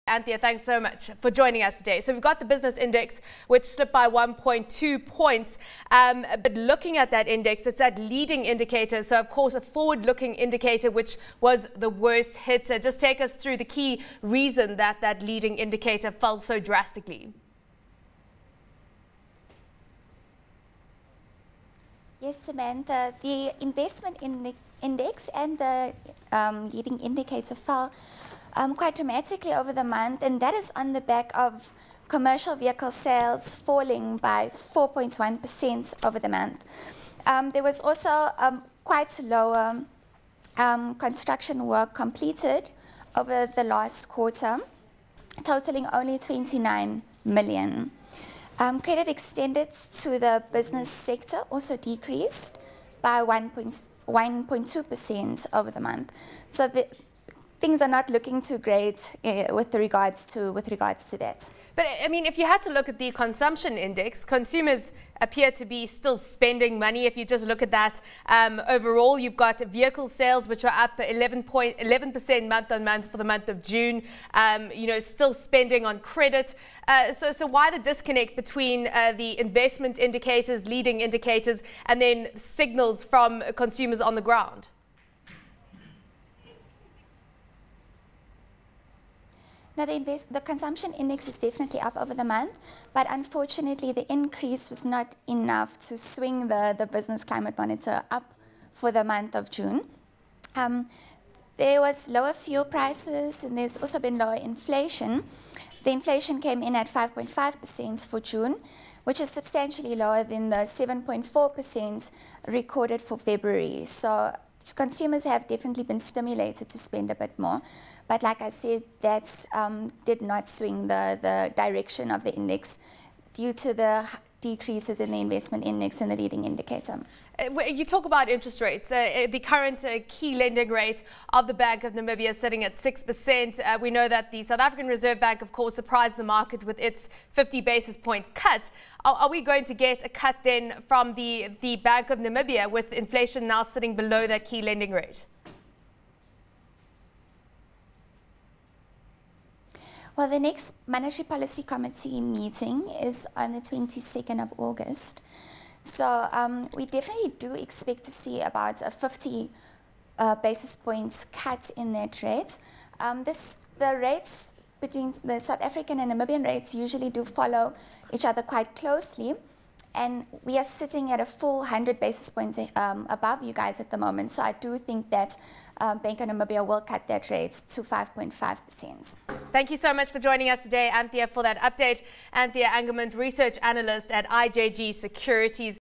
Anthea, thanks so much for joining us today. So we've got the business index, which slipped by 1.2 points. But looking at that index, it's that leading indicator. So, of course, a forward-looking indicator, which was the worst hit. Just take us through the key reason that that leading indicator fell so drastically. Yes, Samantha, the investment index and the leading indicator fell quite dramatically over the month, and that is on the back of commercial vehicle sales falling by 4.1% over the month. There was also quite lower construction work completed over the last quarter, totaling only 29 million. Credit extended to the business sector also decreased by 1.2% over the month. So things are not looking too great with regards to that. But I mean, if you had to look at the consumption index, consumers appear to be still spending money. If you just look at that overall, you've got vehicle sales, which are up 11% month on month for the month of June. Still spending on credit. So why the disconnect between the investment indicators, leading indicators, and then signals from consumers on the ground? Now, the consumption index is definitely up over the month, but unfortunately the increase was not enough to swing the business climate monitor up for the month of June. There was lower fuel prices, and there's also been lower inflation. The inflation came in at 5.5% for June, which is substantially lower than the 7.4% recorded for February. So consumers have definitely been stimulated to spend a bit more. But like I said, that did not swing the direction of the index due to the decreases in the investment index and the leading indicator. You talk about interest rates. The current key lending rate of the Bank of Namibia is sitting at 6%. We know that the South African Reserve Bank, of course, surprised the market with its 50 basis point cut. Are we going to get a cut then from the Bank of Namibia with inflation now sitting below that key lending rate? Well, the next Monetary Policy Committee meeting is on the 22nd of August. So we definitely do expect to see about a 50 basis points cut in that rate. The rates between the South African and Namibian rates usually do follow each other quite closely. And we are sitting at a full 100 basis points above you guys at the moment. So I do think that Bank of Namibia will cut that rate to 5.5%. Thank you so much for joining us today, Anthea, for that update. Anthea Angermund, Research Analyst at IJG Securities.